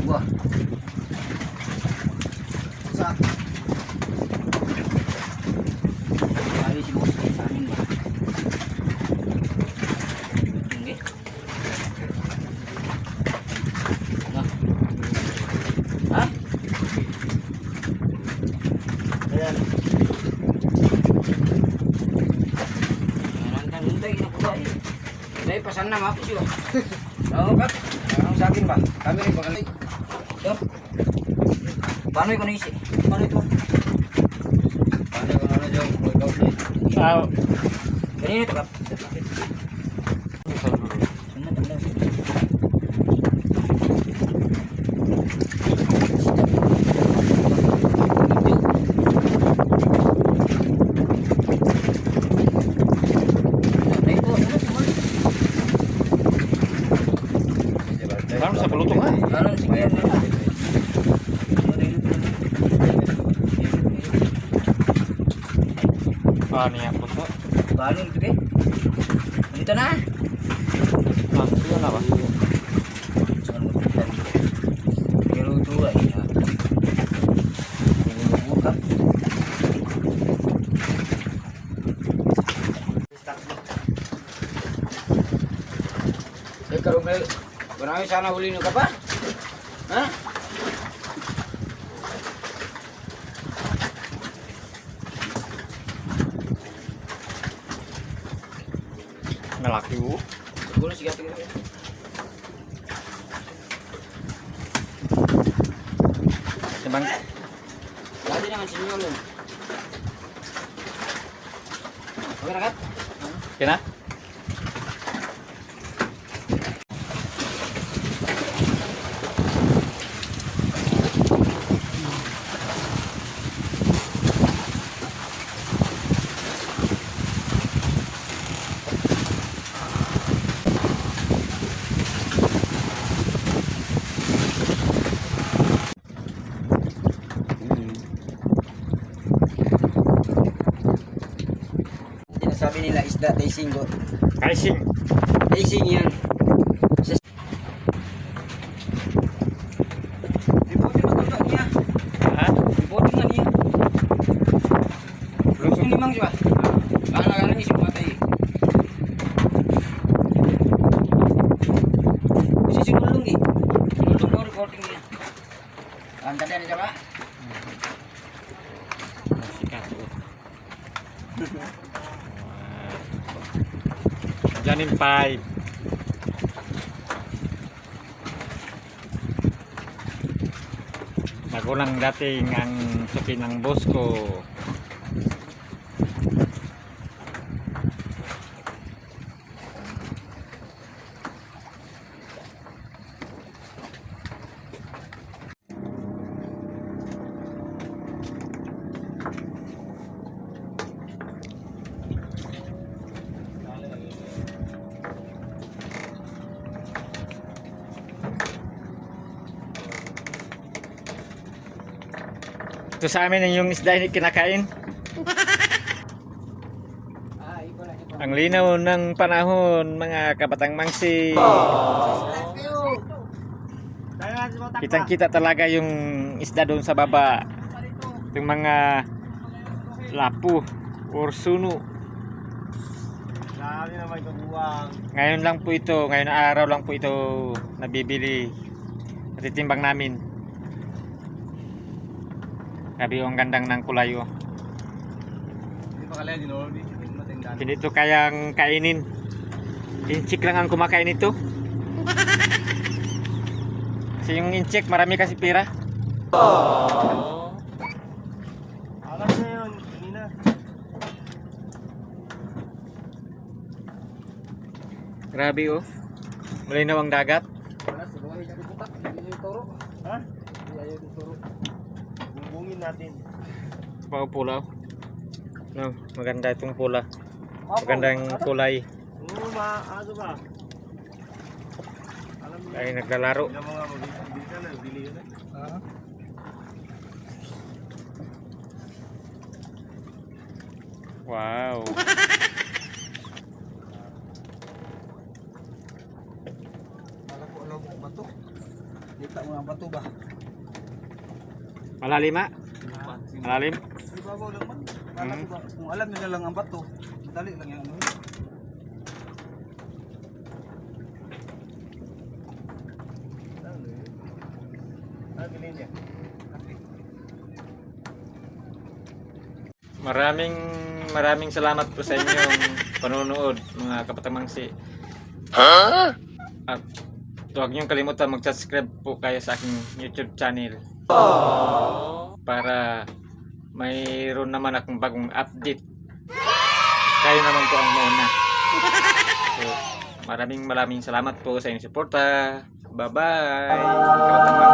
Wah. Sa. Kali si bos sa amin ba? Hindi. Nah. Ha? Ayan. Nandan hintay na ko ay. Dahil pasan na mapos yun. Oo, Kap. Ang sa akin ba? Kami rin pakalay. Yo. Paano yung isi? Paano ito? Paano yung ano dyan? Ah, Ganyan ito, Kap. Sunod ang lang. parang sa pelutong ha. Ano sige yan? Paano yan po po? Paano ito kay? Dito na. Ah, yun na ba? Pero ito ay buka. Karon kay marami sana huli nyo ka pa? Ha? Malaki po. Siguro sige tingin. Sabang, Lagi naman sinyo lo. Okay na, Kap? kina? Sabi nila isda tasing go. Kaising. Tasing yan. Reporting matanda niya. Ha? Reporting na niya. Gusto ni Mang siya. Kala-kala niya siya matay. Kasi sinulong eh. Sinulong ko reporting niya. Ang tanda niya ba? Sikat po. Janin 5. Magulang dating ang suki ng boss ko. Ito sa amin yung isda yung kinakain. Ang linaw ng panahon, mga kabatang mangsi. Kitang-kita talaga yung isda doon sa baba. Yung mga lapu or suno. Ngayon lang po ito, ngayon na araw lang po ito nabibili. Natitimbang namin. Sabi yung gandang ng kulay oh. Hindi ito kayang kainin. Inchik lang ang kumakain ito. Kasi yung inchik marami kasi pira. Oh. Alam na yun, kanina. Grabe oh. Malinaw ang dagat. Ha? Ayaw yung turo. Bumbungin natin. Pao pula. No, maganda itong pula. Magandang kulay. Oo, ano ba? Alam Ay naglalaro. Yung mga mabili ka na, bili ka na. Wow. Alam mo bato. Kita mo ang bato ba? Malalim ha? Malalim? Di ba lang man? Kala ko ba, kung alam nila lang ang bato, madali lang yan. Bili niya. Maraming salamat po sa inyong panonood mga kapatamangsi. At huwag niyong kalimutan mag-subscribe po kayo sa aking YouTube channel. Para mayroon naman akong bagong update. Kayo naman po ang mauna. So, maraming salamat po sa inyong suporta. Bye-bye.